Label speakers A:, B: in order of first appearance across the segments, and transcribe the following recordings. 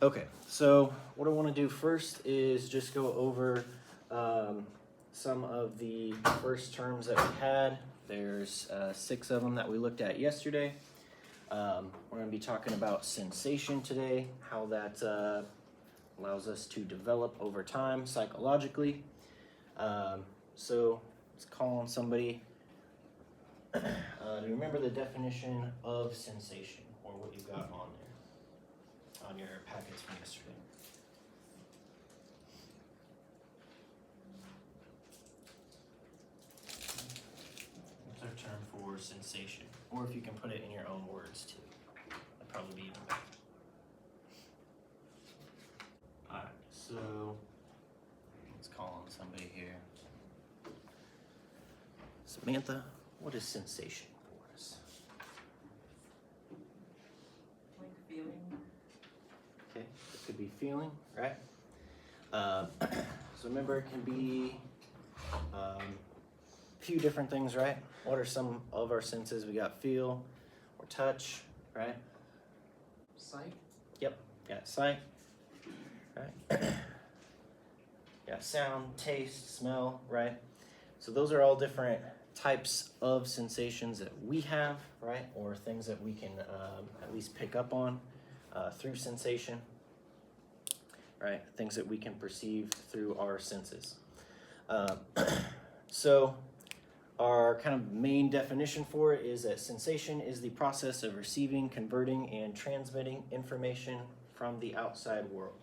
A: Okay, so what I want to do first is just go over some of the first terms that we had. There's 6 of them that we looked at yesterday. We're going to be talking about sensation today, how that allows us to develop over time psychologically. So let's call on somebody to remember the definition of sensation, or what you've got on there, on your packets from yesterday. What's our term for sensation? Or if you can put it in your own words too, that'd probably be even better. Alright, so let's call on somebody here. Samantha, what is sensation for us?
B: Like feeling.
A: Okay, it could be feeling, right? So remember, it can be a few different things, right? What are some of our senses? We got feel or touch, right?
B: Psych.
A: Yep, got sight, right? Got sound, taste, smell, right? So those are all different types of sensations that we have, right? Or things that we can at least pick up on through sensation, right? Things that we can perceive through our senses. So our kind of main definition for it is that sensation is the process of receiving, converting, and transmitting information from the outside world.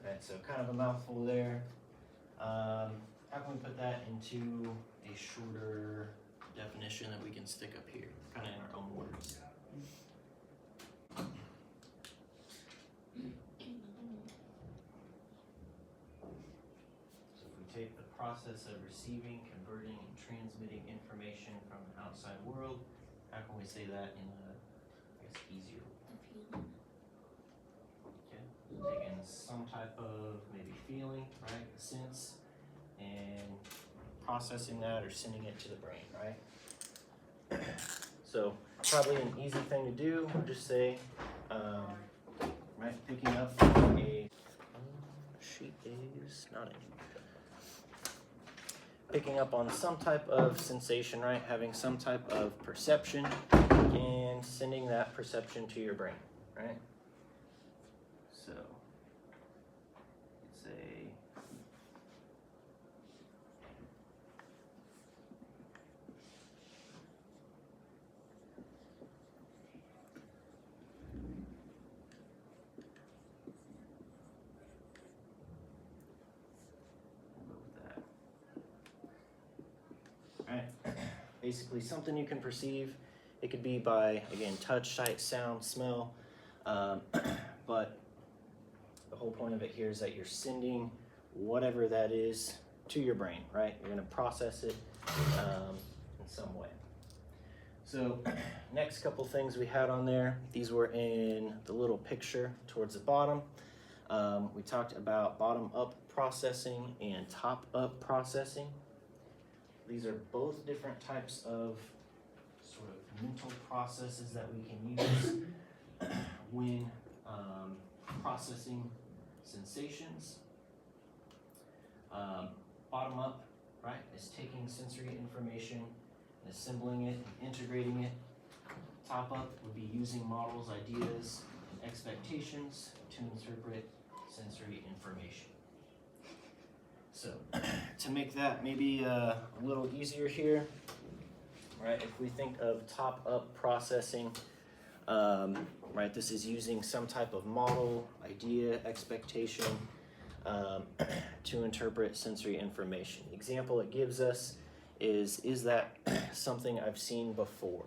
A: Right, so kind of a mouthful there. How can we put that into a shorter definition that we can stick up here, kind of in our own words? So if we take the process of receiving, converting, and transmitting information from the outside world, how can we say that in a, I guess, easier way? Okay, so taking some type of maybe feeling, right, sense, and processing that or sending it to the brain, right? So probably an easy thing to do would just say, right, picking up a sheet is not in. Picking up on some type of sensation, right? Having some type of perception and sending that perception to your brain, right? So, let's say, we'll go with that. All right, basically something you can perceive. It could be by, again, touch, sight, sound, smell, but the whole point of it here is that you're sending whatever that is to your brain, right? You're going to process it in some way. So next couple things we had on there, these were in the little picture towards the bottom. We talked about bottom-up processing and top-up processing. These are both different types of sort of mental processes that we can use when processing sensations. Bottom up, right, is taking sensory information, assembling it, and integrating it. Top up would be using models, ideas, and expectations to interpret sensory information. So, to make that maybe a little easier here, right, if we think of top-up processing, right, this is using some type of model, idea, expectation to interpret sensory information. The example it gives us is that something I've seen before,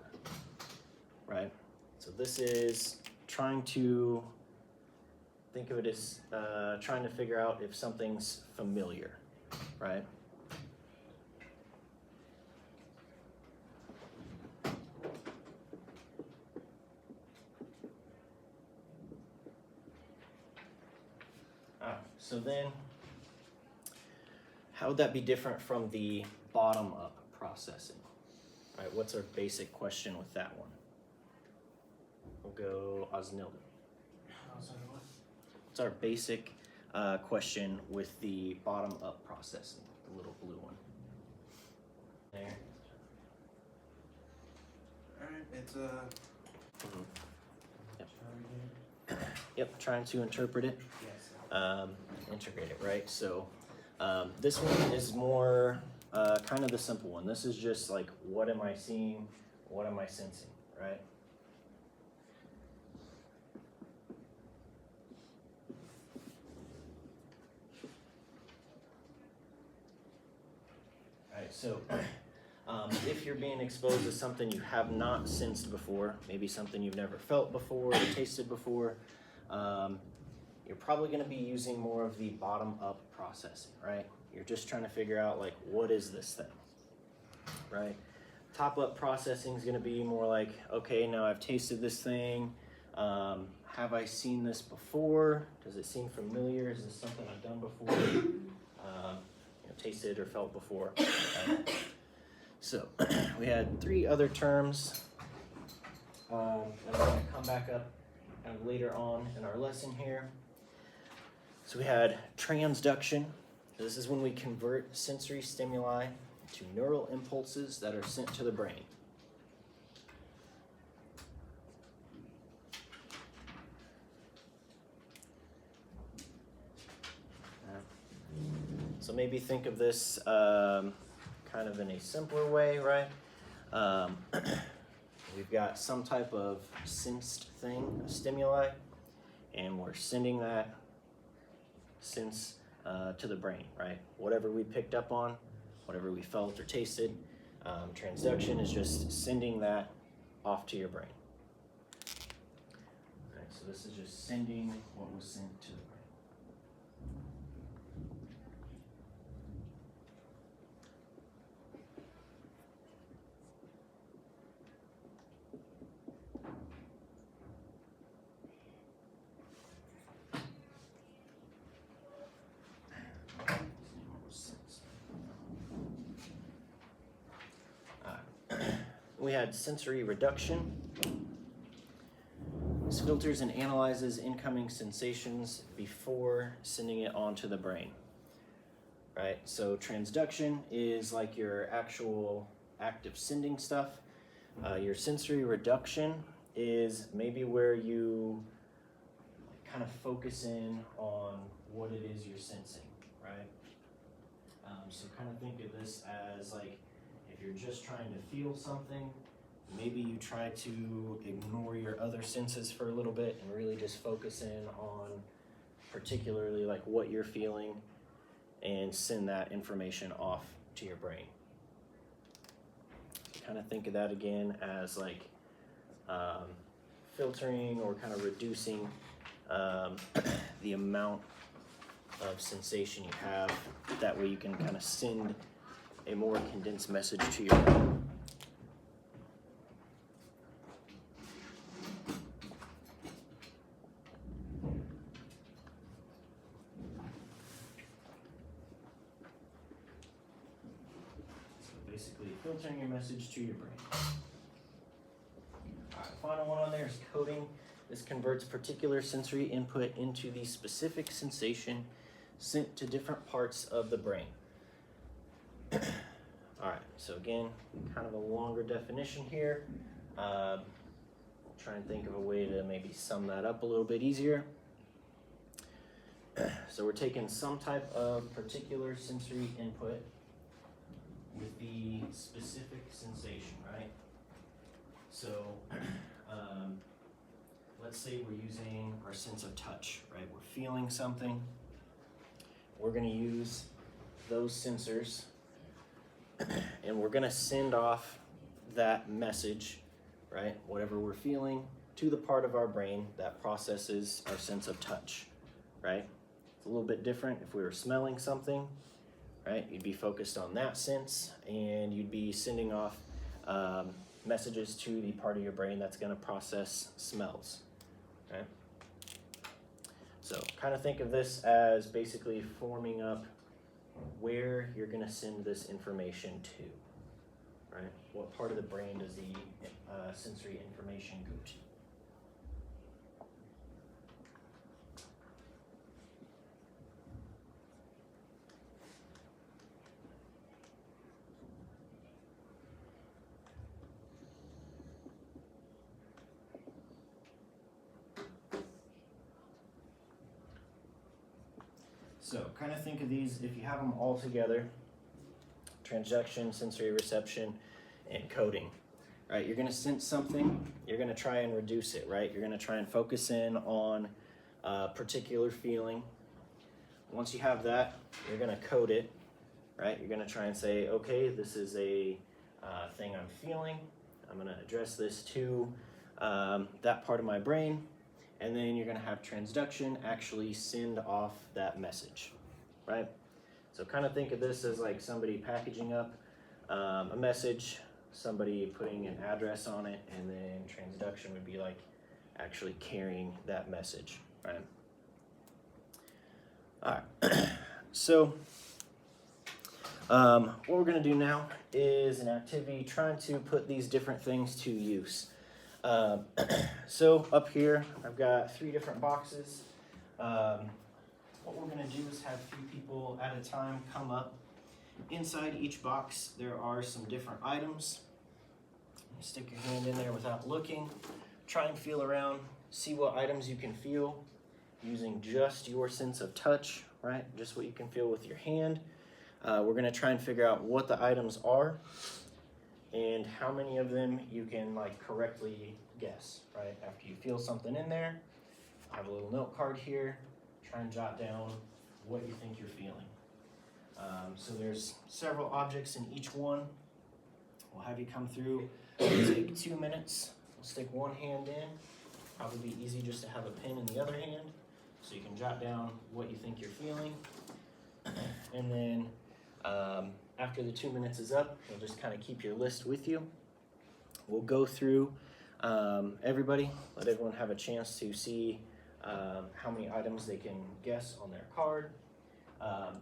A: right? So this is trying to think of it as trying to figure out if something's familiar, right? So then, how would that be different from the bottom-up processing? Right, what's our basic question with that one? We'll go Osnilda.
B: Oh, sorry, what?
A: It's our basic question with the bottom-up processing, the little blue one. There.
C: Alright, it's
A: Yep, trying to interpret it,
C: yes.
A: integrate it, right? So this one is more kind of the simple one. This is just like, what am I seeing? What am I sensing, right? Alright, so if you're being exposed to something you have not sensed before, maybe something you've never felt before or tasted before, you're probably going to be using more of the bottom-up processing, right? You're just trying to figure out, like, what is this thing, right? Top-up processing is going to be more like, okay, now I've tasted this thing. Have I seen this before? Does it seem familiar? Is this something I've done before? Tasted or felt before. So we had 3 other terms that are going to come back up kind of later on in our lesson here. So we had transduction. This is when we convert sensory stimuli to neural impulses that are sent to the brain. So maybe think of this kind of in a simpler way, right? We've got some type of sensed thing, a stimuli, and we're sending that sense to the brain, right? Whatever we picked up on, whatever we felt or tasted, transduction is just sending that off to your brain. All right, so this is just sending what was sent to the brain. We had sensory reduction. This filters and analyzes incoming sensations before sending it onto the brain, right? So transduction is like your actual active sending stuff. Your sensory reduction is maybe where you kind of focus in on what it is you're sensing, right? So kind of think of this as like, if you're just trying to feel something, maybe you try to ignore your other senses for a little bit and really just focus in on particularly like what you're feeling and send that information off to your brain. So kind of think of that again as like filtering or kind of reducing the amount of sensation you have. That way you can kind of send a more condensed message to your brain. So basically filtering your message to your brain. Alright, final one on there is coding. This converts particular sensory input into the specific sensation sent to different parts of the brain. All right, so again, kind of a longer definition here. Try and think of a way to maybe sum that up a little bit easier. So we're taking some type of particular sensory input with the specific sensation, right? So let's say we're using our sense of touch, right? We're feeling something. We're going to use those sensors and we're going to send off that message, right? Whatever we're feeling to the part of our brain that processes our sense of touch, right? It's a little bit different if we were smelling something, right? You'd be focused on that sense and you'd be sending off messages to the part of your brain that's going to process smells, right? So kind of think of this as basically forming up where you're going to send this information to, right? What part of the brain does the sensory information go to? So kind of think of these, if you have them all together, transduction, sensory reception, and coding. Right, you're gonna sense something, you're gonna try and reduce it, right? You're gonna try and focus in on a particular feeling. Once you have that, you're gonna code it, right? You're gonna try and say, okay, this is a thing I'm feeling. I'm gonna address this to that part of my brain, and then you're gonna have transduction actually send off that message, right? So kind of think of this as like somebody packaging up a message, somebody putting an address on it, and then transduction would be like actually carrying that message, right? All right, so what we're gonna do now is an activity trying to put these different things to use. So up here, I've got 3 different boxes. What we're gonna do is have 3 people at a time come up. Inside each box, there are some different items. Stick your hand in there without looking. Try and feel around, see what items you can feel using just your sense of touch, right? Just what you can feel with your hand. We're gonna try and figure out what the items are and how many of them you can like correctly guess, right? After you feel something in there, I have a little note card here. Try and jot down what you think you're feeling. So there's several objects in each one. We'll have you come through. It'll take 2 minutes. We'll stick one hand in. Probably be easy just to have a pen in the other hand so you can jot down what you think you're feeling. And then after the 2 minutes is up, you'll just kind of keep your list with you. We'll go through everybody, let everyone have a chance to see how many items they can guess on their card.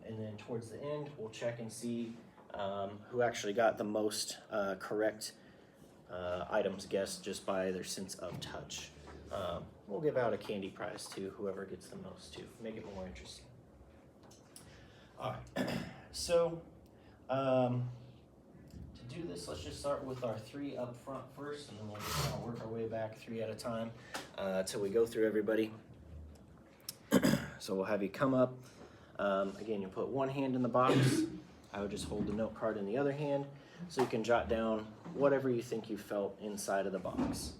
A: And then towards the end, we'll check and see who actually got the most correct items guessed just by their sense of touch. We'll give out a candy prize to whoever gets the most to make it more interesting. All right, so to do this, let's just start with our 3 up front first, and then we'll just kind of work our way back 3 at a time till we go through everybody. So we'll have you come up. Again, you put one hand in the box. I would just hold the note card in the other hand so you can jot down whatever you think you felt inside of the box.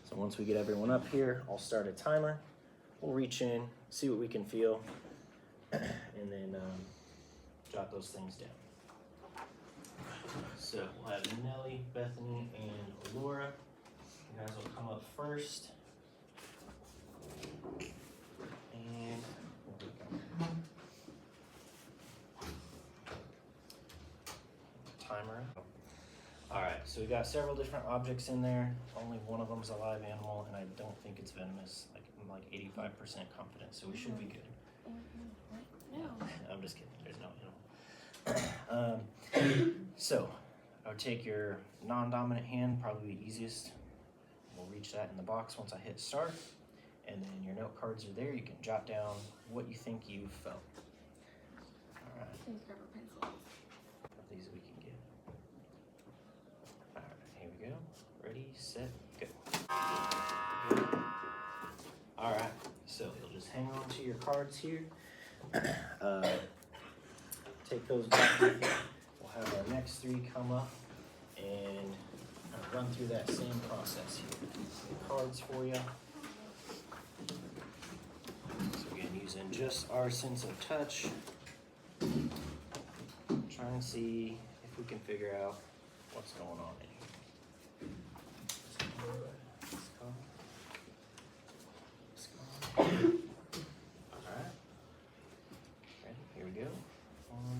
A: So once we get everyone up here, I'll start a timer. We'll reach in, see what we can feel, and then jot those things down. So we'll have Nellie, Bethany, and Laura. You guys will come up first. And timer. All right, so we got several different objects in there. Only one of them's a live animal, and I don't think it's venomous. I'm like 85% confident, so we should be good. No. I'm just kidding. There's no animal. So I would take your non-dominant hand, probably the easiest. We'll reach that in the box once I hit start, and then your note cards are there. You can jot down what you think you felt. All right.
D: Please grab a pencil.
A: These we can get. All right, here we go. Ready, set, go. All right, so you'll just hang on to your cards here. Take those back with you. We'll have our next 3 come up and run through that same process here. Some cards for you. So again, using just our sense of touch. Try and see if we can figure out what's going on in here. Alright. Ready? Here we go.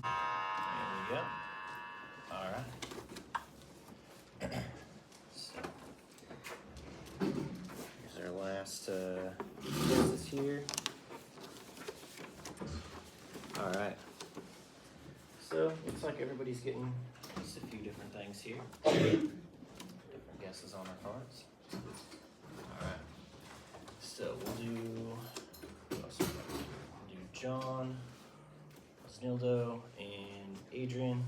A: There we go. Alright. So here's our last guesses here. Alright. So, looks like everybody's getting just a few different things here. Different guesses on our cards. Alright. So, we'll do John, Snildo, and Adrian.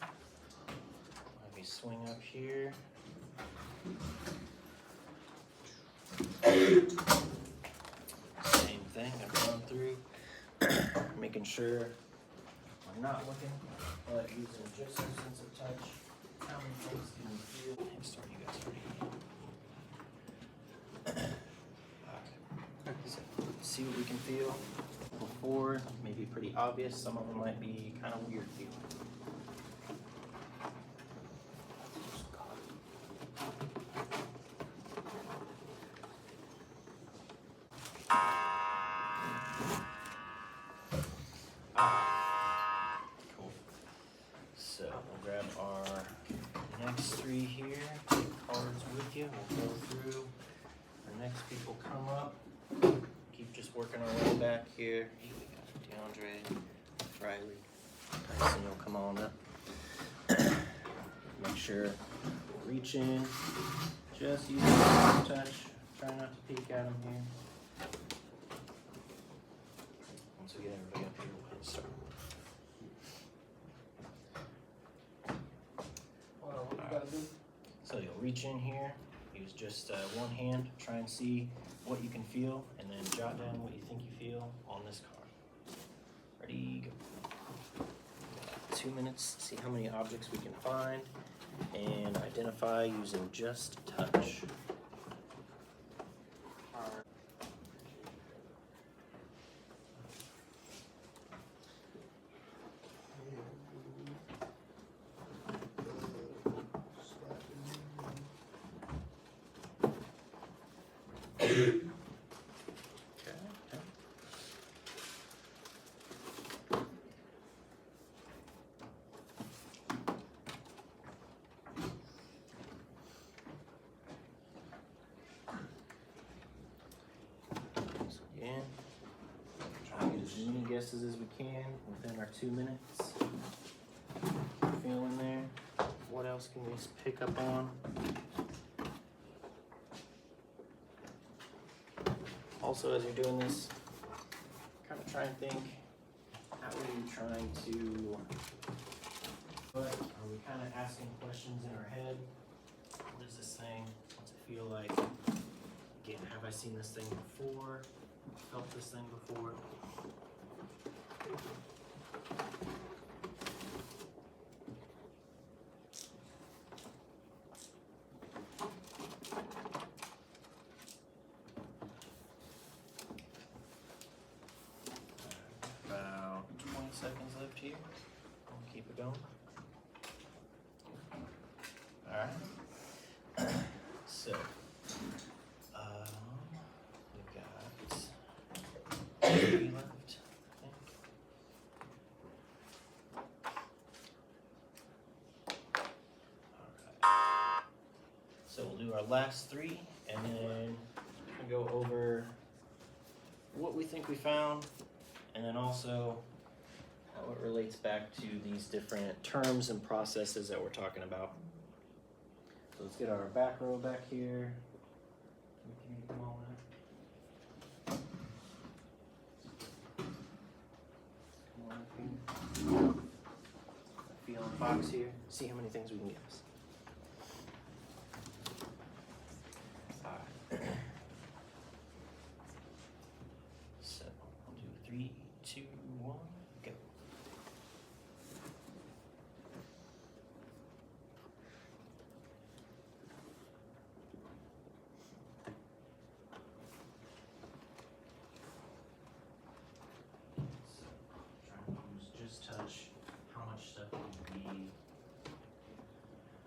A: Let me swing up here. Same thing, I've gone through. making sure we're not looking, but using just our sense of touch. How many things can we feel? Hey, sorry, you guys already. So, see what we can feel before. Maybe pretty obvious. Some of them might be kind of weird feeling. Cool. So we'll grab our next three here. Take cards with you. We'll go through. The next people come up. Keep just working our way back here. Hey, we got DeAndre, Riley, Tyson. You'll come on up. Make sure we'll reach in. Just use the touch. Try not to peek at them here. Once we get everybody up here, we'll hit start.
B: What you gotta do?
A: So you'll reach in here, use just one hand, try and see what you can feel, and then jot down what you think you feel on this card. Ready, go. 2 minutes, see how many objects we can find, and identify using just touch. Again, try and get as many guesses as we can within our 2 minutes. Feeling there. What else can we pick up on? Also, as you're doing this, kind of try and think, how are you trying to, but are we kind of asking questions in our head? What is this thing? What's it feel like? Again, have I seen this thing before? Felt this thing before? About 20 seconds left here. We'll keep it going. Alright. So, we've got 3 left, I think. Alright. So we'll do our last 3 and then we'll go over what we think we found and then also how it relates back to these different terms and processes that we're talking about. So let's get our back row back here. Can you come on up? Come on up here. Feel in the box here. See how many things we can guess. Alright. So I'll do 3, 2, 1, go. Trying to use just touch. How much stuff can be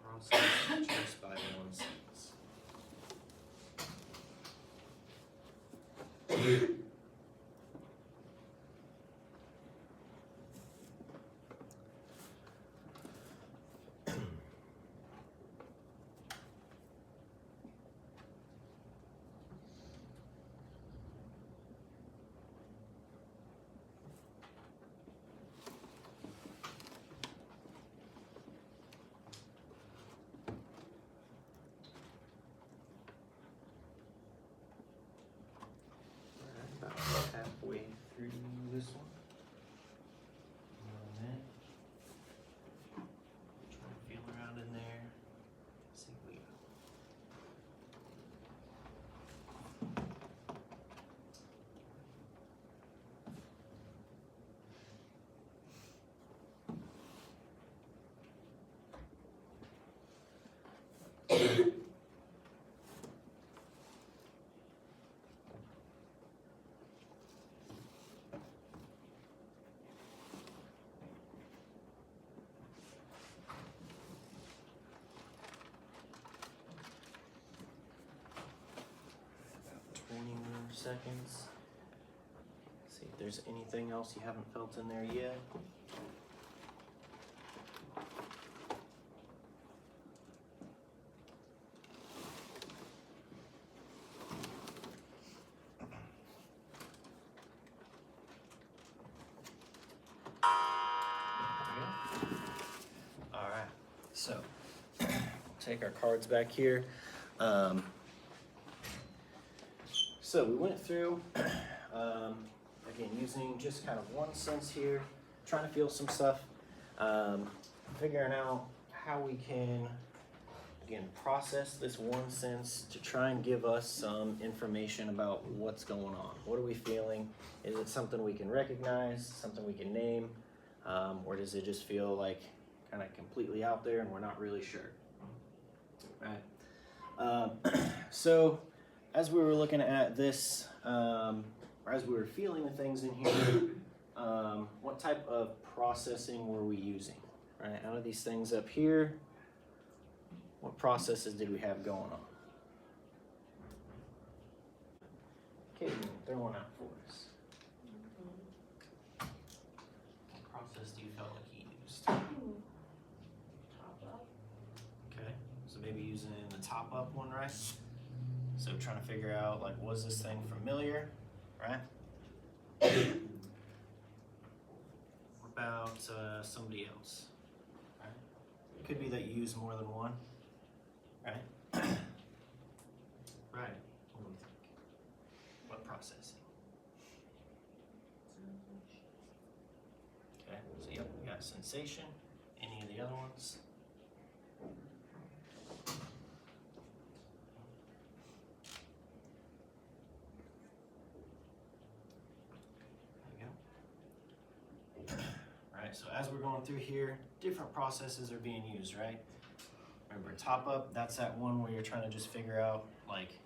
A: processed just by one sense? About halfway through this one. And then try to feel around in there. See what we got. seconds. See if there's anything else you haven't felt in there yet. All right, so we'll take our cards back here. So we went through, again, using just kind of one sense here, trying to feel some stuff, figuring out how we can, again, process this one sense to try and give us some information about what's going on. What are we feeling? Is it something we can recognize, something we can name, or does it just feel like kind of completely out there and we're not really sure? Right. So as we were looking at this, or as we were feeling the things in here, what type of processing were we using? Right, out of these things up here, what processes did we have going on? Okay, throw one out for us. What process do you feel like you used?
B: Top up.
A: Okay, so maybe using the top up one, right? So trying to figure out, like, was this thing familiar, right? What about somebody else, right? It could be that you use more than one, right? Right, what do we think? What processing? Okay, so yep, we got sensation. Any of the other ones? So as we're going through here, different processes are being used, right? Remember, top up, that's that one where you're trying to just figure out, like,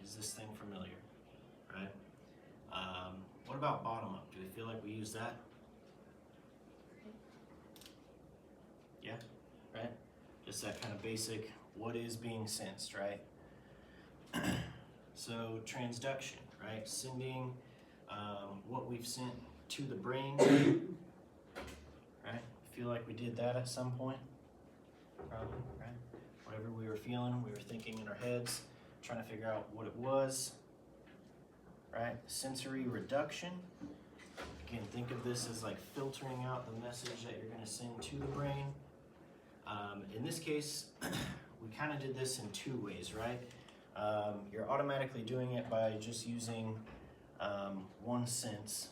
A: is this thing familiar, right? What about bottom up? Do we feel like we use that? Yeah, right? Just that kind of basic, what is being sensed, right? So transduction, right? Sending what we've sent to the brain. Right? Feel like we did that at some point? Probably, right? Whatever we were feeling, we were thinking in our heads, trying to figure out what it was. Right? Sensory reduction. Again, think of this as like filtering out the message that you're going to send to the brain. In this case, we kind of did this in two ways, right? You're automatically doing it by just using one sense.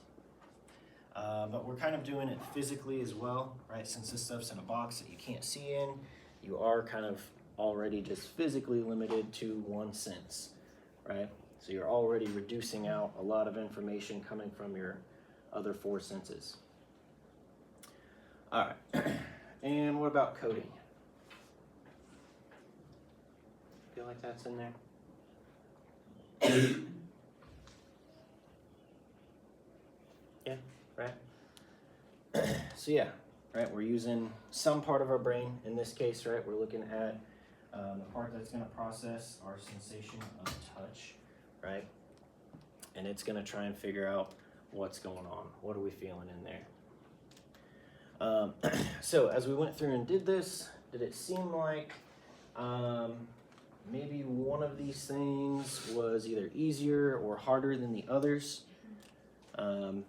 A: But we're kind of doing it physically as well, right? Since this stuff's in a box that you can't see in, you are kind of already just physically limited to one sense, right? So you're already reducing out a lot of information coming from your other four senses. All right, and what about coding? Feel like that's in there? Yeah, right? So yeah, right, we're using some part of our brain in this case, right? We're looking at the part that's going to process our sensation of touch, right? And it's going to try and figure out what's going on. What are we feeling in there? So as we went through and did this, did it seem like maybe one of these things was either easier or harder than the others? Did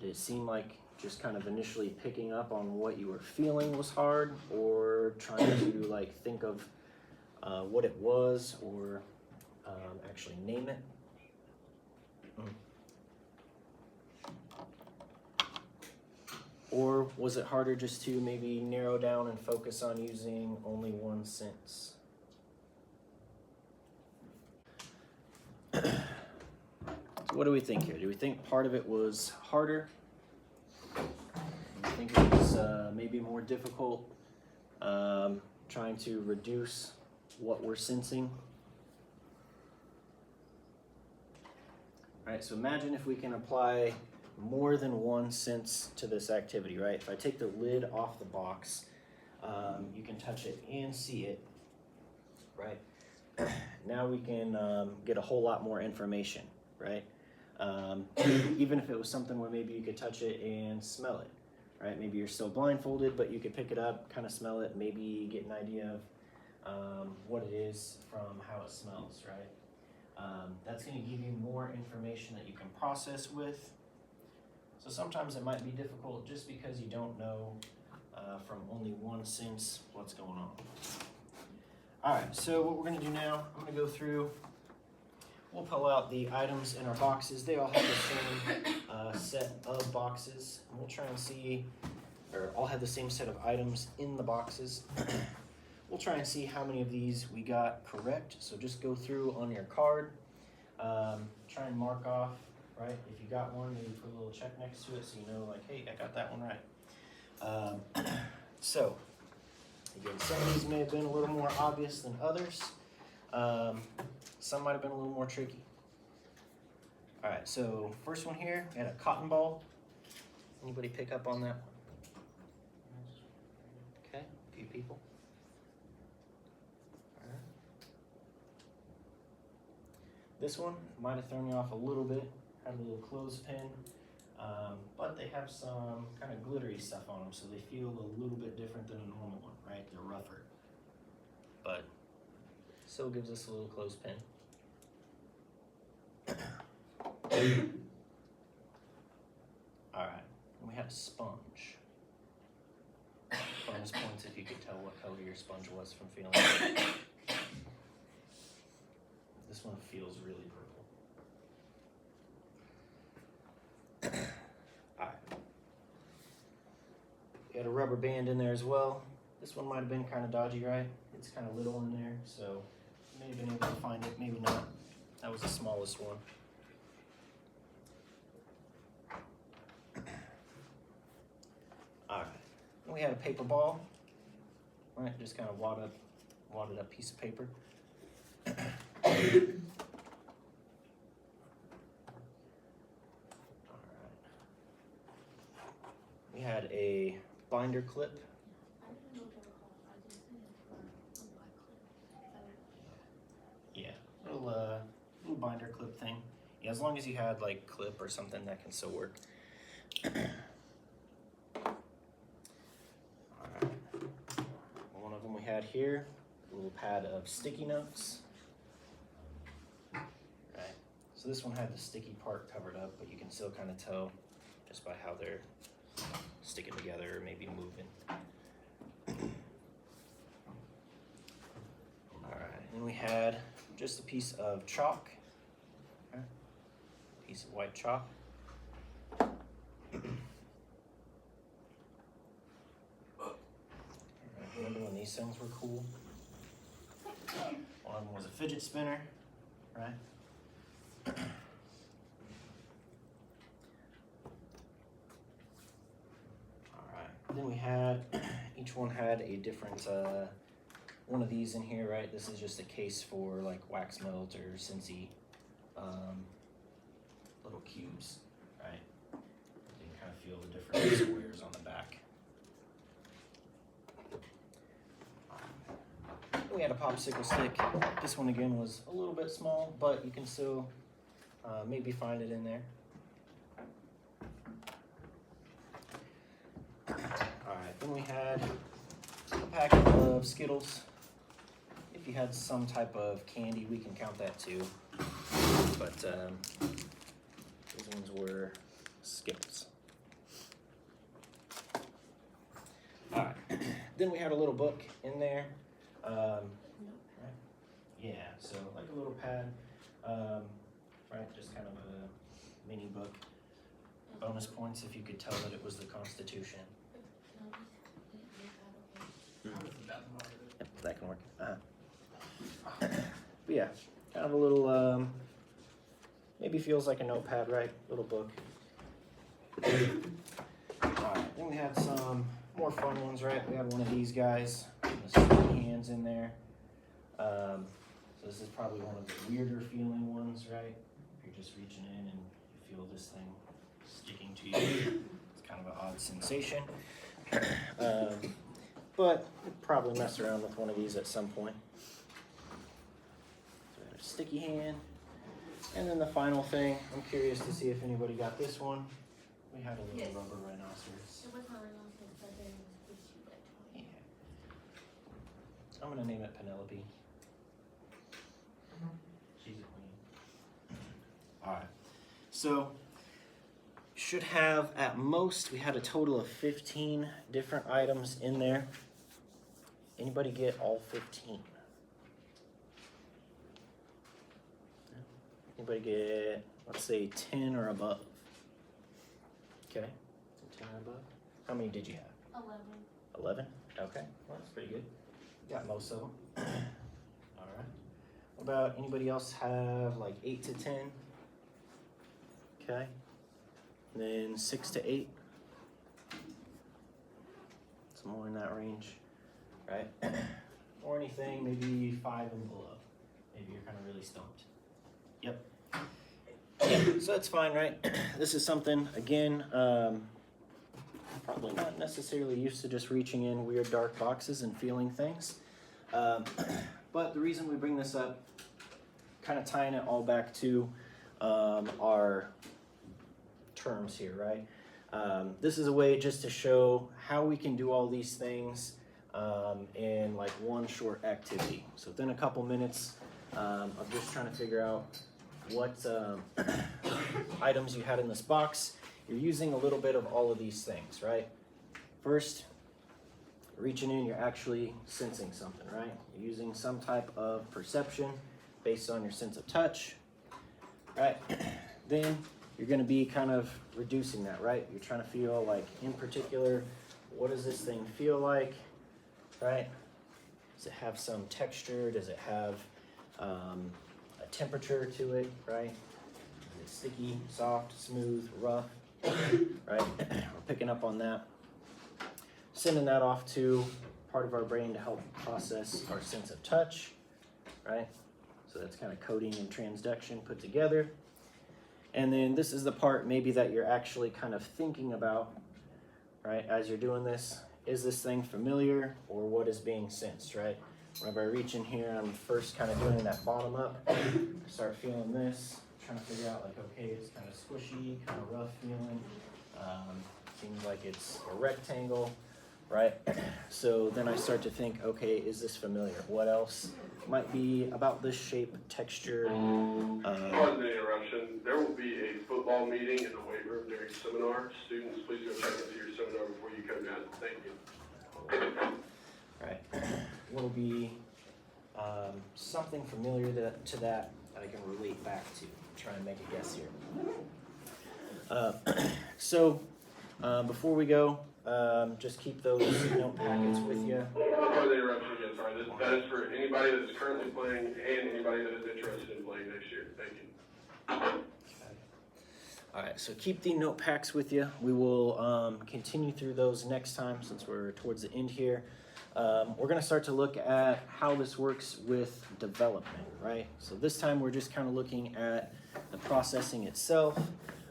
A: it seem like just kind of initially picking up on what you were feeling was hard, or trying to like think of what it was, or actually name it? Or was it harder just to maybe narrow down and focus on using only one sense? What do we think here? Do we think part of it was harder? Do you think it was maybe more difficult trying to reduce what we're sensing? All right, so imagine if we can apply more than one sense to this activity, right? If I take the lid off the box, you can touch it and see it, right? now we can get a whole lot more information, right? Even if it was something where maybe you could touch it and smell it, right? Maybe you're still blindfolded, but you could pick it up, kind of smell it, maybe get an idea of what it is from how it smells, right? That's going to give you more information that you can process with. So sometimes it might be difficult just because you don't know from only one sense what's going on. All right, so what we're going to do now, I'm going to go through, we'll pull out the items in our boxes. They all have the same set of boxes. And we'll try and see, or all have the same set of items in the boxes. We'll try and see how many of these we got correct. So just go through on your card, try and mark off, right? If you got one, maybe put a little check next to it so you know, like, hey, I got that one right. So, again, some of these may have been a little more obvious than others. Some might have been a little more tricky. All right, so first one here, we had a cotton ball. Anybody pick up on that one? Okay, a few people. All right. This one might have thrown you off a little bit. Had a little clothespin, but they have some kind of glittery stuff on them, so they feel a little bit different than a normal one, right? They're rougher, but still gives us a little clothespin. All right, and we had a sponge. Bonus points if you could tell what color your sponge was from feeling it. This one feels really purple. All right. We had a rubber band in there as well. This one might have been kind of dodgy, right? It's kind of little in there, so you may have been able to find it, maybe not. That was the smallest one. All right. And we had a paper ball, right? Just kind of wadded up piece of paper. We had a binder clip. Yeah, little binder clip thing. Yeah, as long as you had like clip or something, that can still work. Alright. One of them we had here, a little pad of sticky notes. Right. So this one had the sticky part covered up, but you can still kind of tell just by how they're sticking together or maybe moving. Alright, and we had just a piece of chalk, okay. Piece of white chalk. Remember when these things were cool? One of them was a fidget spinner, right? Then we had, each one had a different, one of these in here, right? This is just a case for like wax melt or Scentsy little cubes, right? You can kind of feel the different squares on the back. We had a popsicle stick. This one again was a little bit small, but you can still maybe find it in there. Alright, then we had a packet of Skittles. If you had some type of candy, we can count that too. But these ones were Skittles. Alright, then we had a little book in there. Right? Yeah, so like a little pad, right? Just kind of a mini book. Bonus points if you could tell that it was the Constitution. Yep, that can work. But yeah, kind of a little, maybe feels like a notepad, right? Little book. Alright, then we had some more fun ones, right? We had one of these guys, some hands in there. So this is probably one of the weirder feeling ones, right? If you're just reaching in and you feel this thing sticking to you. It's kind of an odd sensation. But you'll probably mess around with one of these at some point. sticky hand. And then the final thing, I'm curious to see if anybody got this one. We had a little
B: Yes.
A: rubber rhinoceros.
B: It was not rhinoceros, but then it was like 20.
A: Yeah. I'm gonna name it Penelope. She's a queen. Alright. So, should have at most, we had a total of 15 different items in there. Anybody get all 15? Anybody get, let's say, 10 or above? Okay, 10 or above. How many did you have?
B: 11.
A: 11? Okay, well, that's pretty good. Got most of them. All right. What about anybody else have like 8 to 10? Okay. And then 6 to 8. Somewhere in that range, right? Or anything, maybe 5 and below. Maybe you're kind of really stumped. Yep. Yeah, so that's fine, right? This is something, again, probably not necessarily used to just reaching in weird dark boxes and feeling things. But the reason we bring this up, kind of tying it all back to our terms here, right? This is a way just to show how we can do all these things in like one short activity. So within a couple minutes of just trying to figure out what items you had in this box, you're using a little bit of all of these things, right? First, reaching in, you're actually sensing something, right? You're using some type of perception based on your sense of touch, right? Then you're gonna be kind of reducing that, right? You're trying to feel like, in particular, what does this thing feel like, right? Does it have some texture? Does it have a temperature to it, right? Is it sticky, soft, smooth, rough, right? We're picking up on that. Sending that off to part of our brain to help process our sense of touch, right? So that's kind of coding and transduction put together. And then this is the part maybe that you're actually kind of thinking about, right? As you're doing this, is this thing familiar or what is being sensed, right? Whenever I reach in here, I'm first kind of doing that bottom up. Start feeling this, trying to figure out like, okay, it's kind of squishy, kind of rough feeling. Seems like it's a rectangle, right? So then I start to think, okay, is this familiar? What else might be about this shape, texture?
D: Pardon the interruption. There will be a football meeting in the weight room during seminar. Students, please go check into your seminar before you come down. Thank you.
A: Right. Will be something familiar to that I can relate back to. Try and make a guess here. So before we go, just keep those note packets with you.
D: Pardon the interruption again. Sorry. That is for anybody that is currently playing and anybody that is interested in playing next year. Thank you.
A: All right, so keep the note packs with you. We will continue through those next time since we're towards the end here. We're going to start to look at how this works with development, right? So this time we're just kind of looking at the processing itself,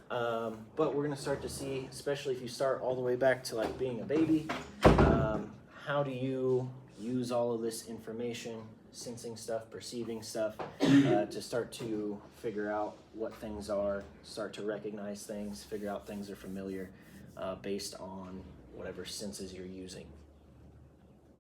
A: but we're going to start to see, especially if you start all the way back to like being a baby, how do you use all of this information, sensing stuff, perceiving stuff, to start to figure out what things are, start to recognize things, figure out things are familiar based on whatever senses you're using.